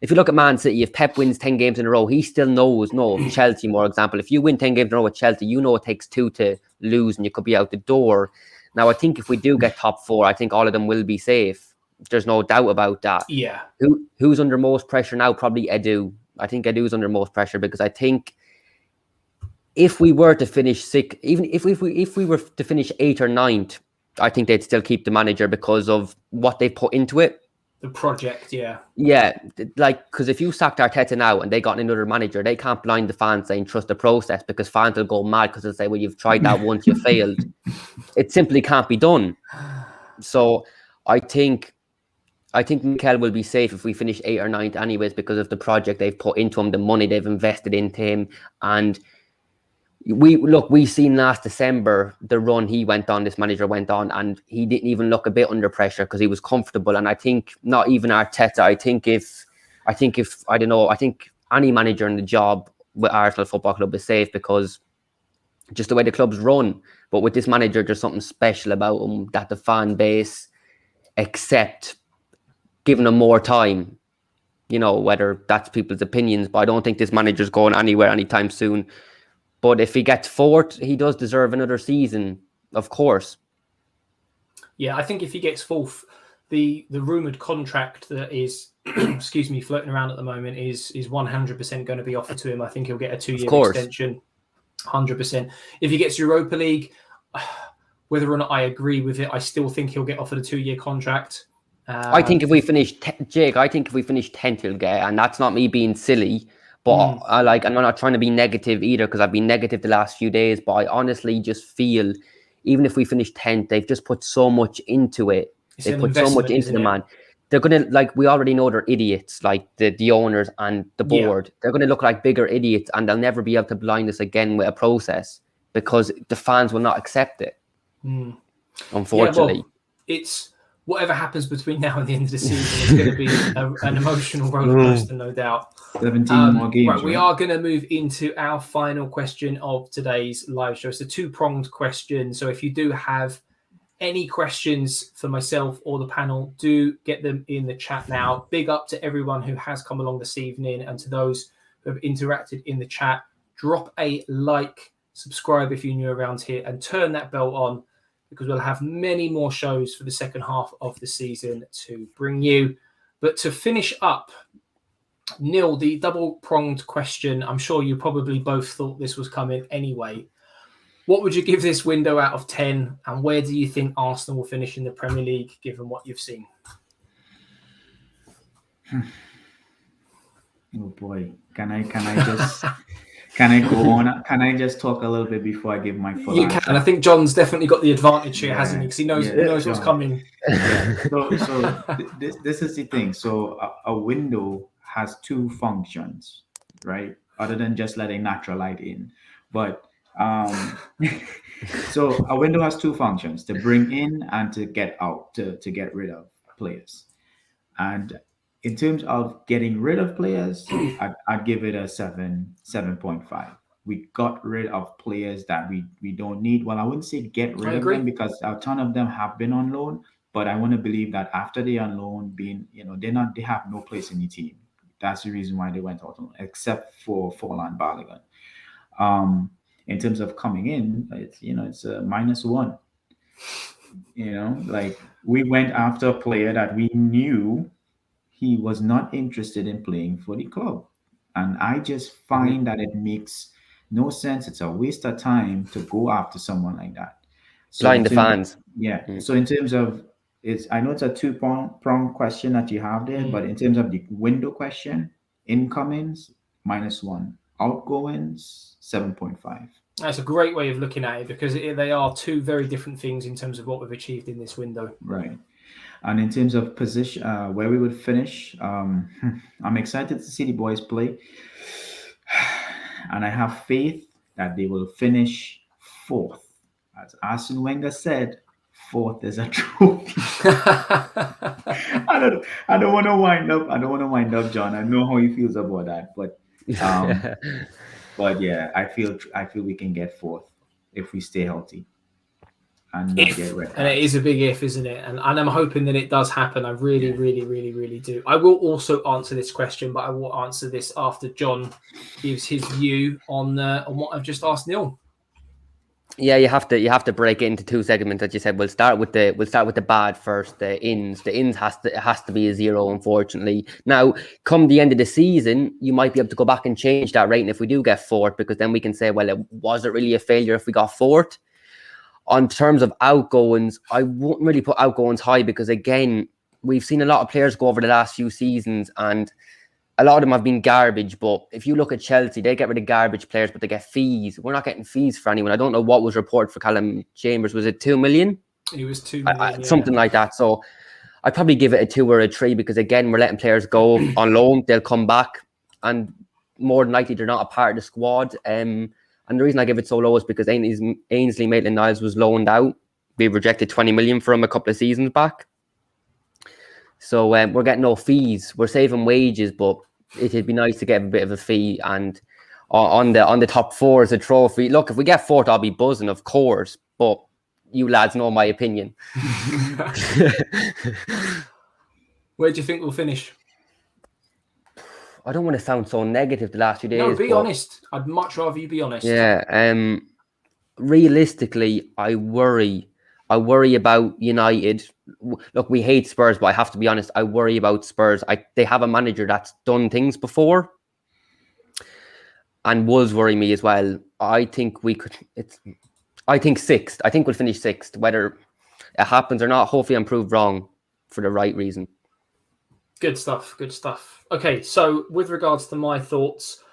look at Man City, if Pep wins 10 games in a row, he still knows. No, Chelsea, for example, if you win 10 games in a row with Chelsea, you know it takes 2 to lose, and you could be out the door. Now, I think if we do get top 4, I think all of them will be safe. There's no doubt about that. Yeah. Who's under most pressure now? Probably Edu. I think Edu's under most pressure because I think if we were to finish 6th, even if we were to finish 8th or 9th, I think they'd still keep the manager because of what they put into it. The project, yeah. Yeah, like, because if you sacked Arteta now and they got another manager, they can't blind the fans saying trust the process, because fans will go mad because they'll say, well, you've tried that once, you failed. It simply can't be done. So I think Mikel will be safe if we finish 8th or 9th anyways, because of the project they've put into him, the money they've invested into him. And we seen last December the run he went on, this manager went on, and he didn't even look a bit under pressure because he was comfortable. And I think not even Arteta, I think any manager in the job with Arsenal Football Club is safe because just the way the club's run. But with this manager, there's something special about him that the fan base accept, giving him more time, you know, whether that's people's opinions, but I don't think this manager's going anywhere anytime soon. But if he gets 4th, he does deserve another season, of course. Yeah, I think if he gets 4th, the rumoured contract that is, floating around at the moment is 100% going to be offered to him. I think he'll get a 2-year extension, 100%. If he gets Europa League, whether or not I agree with it, I still think he'll get offered a 2-year contract. I think if we finish, Jake, I think if we finish 10th, he'll get, and that's not me being silly, But I'm not trying to be negative either, because I've been negative the last few days. But I honestly just feel, even if we finish 10th, they've just put so much into it. They've put so much into the man. They're going to, like, we already know they're idiots, like the owners and the board. Yeah. They're going to look like bigger idiots, and they'll never be able to blind us again with a process, because the fans will not accept it. Unfortunately. Yeah, well, it's whatever happens between now and the end of the season is going to be an emotional roller coaster, no doubt. 17 more games. Right, we are going to move into our final question of today's live show. It's a two-pronged question. So if you do have any questions for myself or the panel, do get them in the chat now. Big up to everyone who has come along this evening, and to those who have interacted in the chat. Drop a like, subscribe if you're new around here, and turn that bell on, because we'll have many more shows for the second half of the season to bring you. But to finish up, Neil, the double-pronged question, I'm sure you probably both thought this was coming anyway. What would you give this window out of 10, and where do you think Arsenal will finish in the Premier League, given what you've seen? Oh boy, can I just can I go on? Can I just talk a little bit before I give my full You answer? can. I think John's definitely got the advantage here, hasn't he? Because he knows what's coming. Yeah. So this is the thing. So a window has two functions, right? Other than just letting natural light in, but so a window has two functions: to bring in and to get out, to get rid of players. And in terms of getting rid of players, I'd give it a 7.5. We got rid of players that we don't need. Well, I wouldn't say get rid of them, because a ton of them have been on loan, but I want to believe that after they on loan, they have no place in the team. That's the reason why they went out on loan, except for Forlan Balogun. In terms of coming in, it's a -1. Like, we went after a player that we knew he was not interested in playing for the club. And I just find that it makes no sense. It's a waste of time to go after someone like that. So blind the fans. So in terms of, I know it's a two-prong question that you have there, but in terms of the window question, incomings, -1. Outgoings, 7.5. That's a great way of looking at it, because they are two very different things in terms of what we've achieved in this window. Right. And in terms of position, where we would finish, I'm excited to see the boys play. And I have faith that they will finish 4th. As Arsene Wenger said, 4th is a trophy. I don't want to wind up, John. I know how he feels about that, but but yeah, I feel we can get 4th if we stay healthy. And it is a big if, isn't it? And I'm hoping that it does happen. I really, really, really, really do. I will also answer this question, but I will answer this after John gives his view on what I've just asked Neil. Yeah, you have to break it into two segments. As you said, we'll start with the bad first. The ins has to be a 0, unfortunately. Now, come the end of the season, you might be able to go back and change that rating if we do get 4th, because then we can say, well, was it really a failure if we got 4th? On terms of outgoings, I wouldn't really put outgoings high, because again, we've seen a lot of players go over the last few seasons, and a lot of them have been garbage. But if you look at Chelsea, they get rid of garbage players, but they get fees. We're not getting fees for anyone. I don't know what was reported for Callum Chambers. Was it 2 million? It was 2 million, something like that. So I'd probably give it a 2 or a 3, because again, we're letting players go on loan. They'll come back, and more than likely they're not a part of the squad. And the reason I give it so low is because Ainsley Maitland-Niles was loaned out. We rejected 20 million from him a couple of seasons back. So we're getting no fees. We're saving wages, but it'd be nice to get a bit of a fee. And on the top 4 is a trophy. Look, if we get 4th, I'll be buzzing, of course. But you lads know my opinion. Where do you think we'll finish? I don't want to sound so negative the last few days. No, be honest. I'd much rather you be honest. Yeah. Realistically, I worry about United. Look, we hate Spurs, but I have to be honest. I worry about Spurs. They have a manager that's done things before, and Wolves worry me as well. I think we could. I think 6th. I think we'll finish 6th. Whether it happens or not, hopefully I'm proved wrong for the right reason. Good stuff. Okay, so with regards to my thoughts,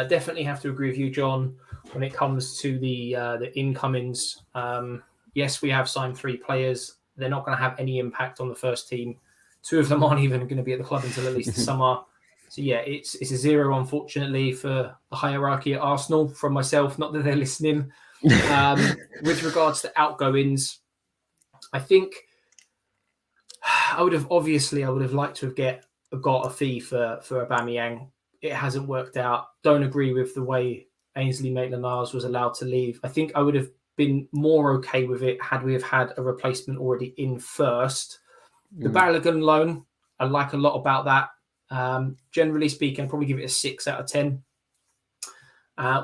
definitely have to agree with you, John, when it comes to the incomings. Yes, we have signed 3 players. They're not going to have any impact on the first team. 2 of them aren't even going to be at the club until at least the summer. So yeah, it's a 0, unfortunately, for the hierarchy at Arsenal from myself. Not that they're listening. With regards to outgoings, I think I would have liked to have got a fee for Aubameyang. It hasn't worked out. Don't agree with the way Ainsley Maitland-Niles was allowed to leave. I think I would have been more okay with it had we have had a replacement already in first. The Balogun loan, I like a lot about that. Generally speaking, I'd probably give it a 6 out of 10.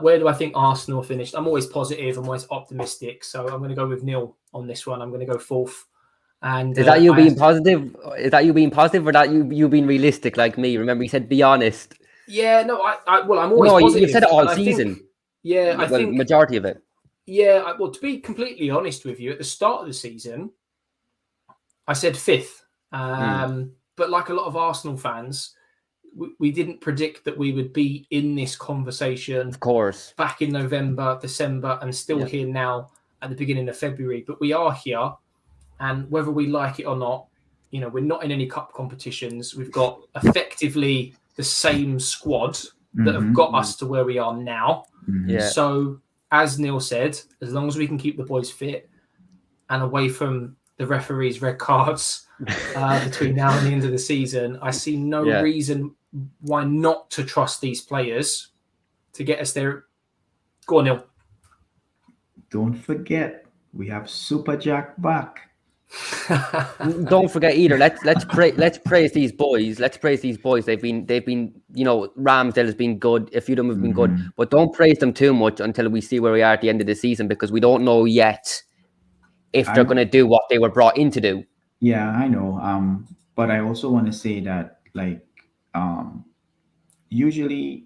Where do I think Arsenal finished? I'm always positive. I'm always optimistic. So I'm going to go with Neil on this one. I'm going to go 4th. And is that you being positive? Is that you being positive, or that you being realistic like me? Remember, you said be honest. Yeah, no, I'm always positive. You've said it all season. I think majority of it. Yeah, well, to be completely honest with you, at the start of the season, I said 5th. But like a lot of Arsenal fans, we didn't predict that we would be in this conversation, of course, back in November, December, and still here now at the beginning of February. But we are here, and whether we like it or not, we're not in any cup competitions. We've got effectively the same squad that have got us to where we are now. Yeah. So, as Neil said, as long as we can keep the boys fit and away from the referee's red cards between now and the end of the season, I see no reason why not to trust these players to get us there. Go on, Neil. Don't forget, we have Super Jack back. Don't forget either. Let's praise these boys. Let's praise these boys. They've been. Ramsdale has been good. A few of them have been good, but don't praise them too much until we see where we are at the end of the season, because we don't know yet if they're going to do what they were brought in to do. Yeah, I know. But I also want to say that, usually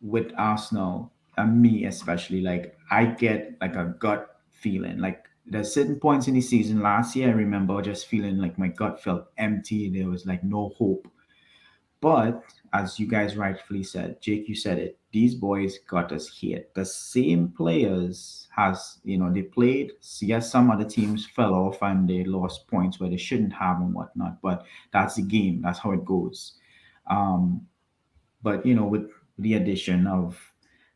with Arsenal and me especially, I get a gut feeling. There's certain points in the season last year, I remember just feeling like my gut felt empty. There was no hope. But as you guys rightfully said, Jake, you said it, these boys got us here. The same players they played. Yes, some other teams fell off and they lost points where they shouldn't have and whatnot. But that's the game. That's how it goes. But with the addition of,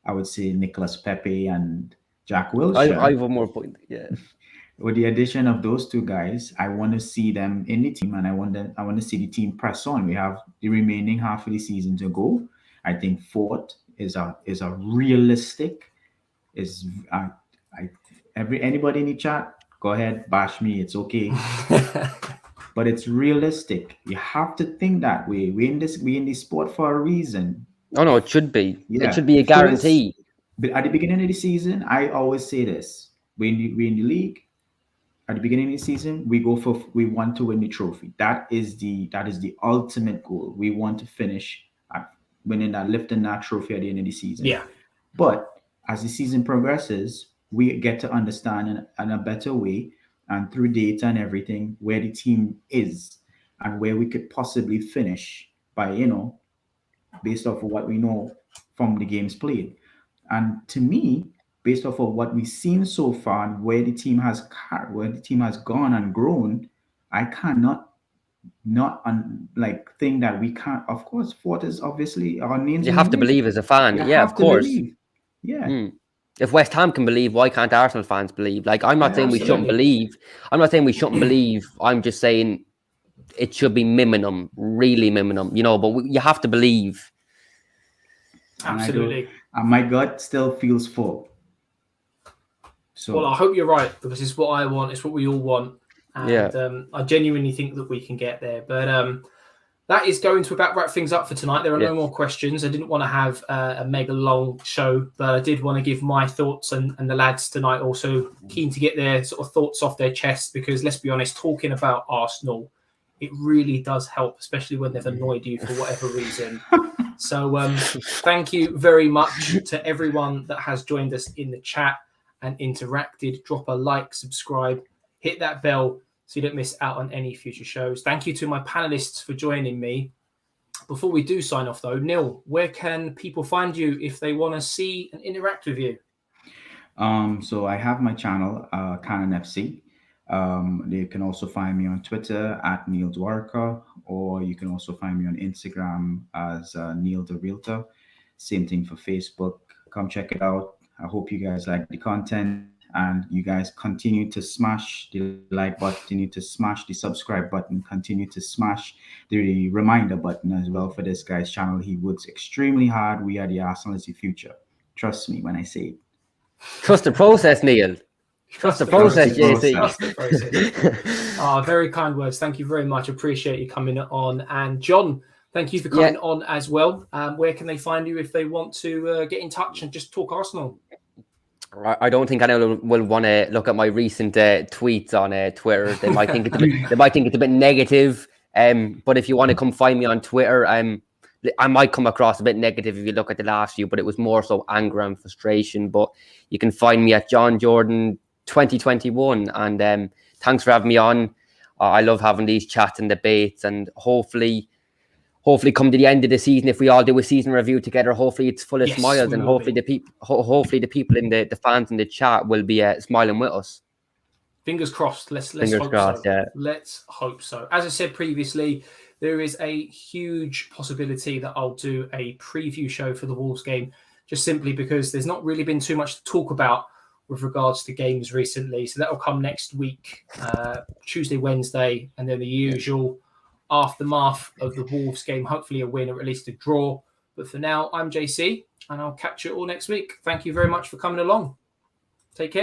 I would say, Nicolas Pepe and Jack Wilshere. I have one more point. Yeah. With the addition of those 2 guys, I want to see them in the team, and I want to see the team press on. We have the remaining half of the season to go. I think 4th is a realistic. Anybody in the chat, go ahead, bash me. It's okay, but it's realistic. You have to think that way. We in this sport for a reason. Oh no, it should be. Yeah. It should be a guarantee. But at the beginning of the season, I always say this: we in the league. At the beginning of the season, we want to win the trophy. That is the ultimate goal. We want to finish lifting that trophy at the end of the season. Yeah. But as the season progresses, we get to understand in a better way, and through data and everything, where the team is and where we could possibly finish by, based off of what we know from the games played. And to me, based off of what we've seen so far and where the team has gone and grown, I cannot think that we can't. Of course, 4th is obviously our names. You have to believe as a fan. Yeah, of course. Yeah. If West Ham can believe, why can't Arsenal fans believe? I'm not saying we shouldn't believe. I'm not saying we shouldn't believe. I'm just saying it should be minimum, really minimum. But you have to believe. Absolutely. And my gut still feels full. So, well, I hope you're right, because it's what I want. It's what we all want. And I genuinely think that we can get there. But that is going to about wrap things up for tonight. There are no more questions. I didn't want to have a mega long show, but I did want to give my thoughts, and the lads tonight also keen to get their sort of thoughts off their chest, because let's be honest, talking about Arsenal, it really does help, especially when they've annoyed you for whatever reason. So thank you very much to everyone that has joined us in the chat and interacted. Drop a like, subscribe, hit that bell so you don't miss out on any future shows. Thank you to my panelists for joining me. Before we do sign off, though, Neil, where can people find you if they want to see and interact with you? So I have my channel, Canon FC. They can also find me on Twitter at Neil Dwarka, or you can also find me on Instagram as Neil the Realtor. Same thing for Facebook. Come check it out. I hope you guys like the content, and you guys continue to smash the like button, continue to smash the subscribe button, continue to smash the reminder button as well for this guy's channel. He works extremely hard. We are the Arsenal is the future. Trust me when I say it. Trust the process, Neil. Trust the process, JC. Trust the process. Very kind words. Thank you very much. Appreciate you coming on. And John, thank you for coming on as well. Where can they find you if they want to get in touch and just talk Arsenal? I don't think anyone will want to look at my recent tweets on Twitter. They might think it's a bit negative. But if you want to come find me on Twitter, I might come across a bit negative if you look at the last few, but it was more so anger and frustration. But you can find me at John Jordan 2021, and thanks for having me on. I love having these chats and debates, and hopefully come to the end of the season, if we all do a season review together, hopefully it's full of smiles, and hopefully the people in the fans in the chat will be smiling with us. Fingers crossed. Let's hope so. Yeah. Let's hope so. As I said previously, there is a huge possibility that I'll do a preview show for the Wolves game, just simply because there's not really been too much to talk about with regards to games recently. So that will come next week, Tuesday, Wednesday, and then the usual aftermath of the Wolves game, hopefully a win or at least a draw. But for now, I'm JC, and I'll catch you all next week. Thank you very much for coming along. Take care.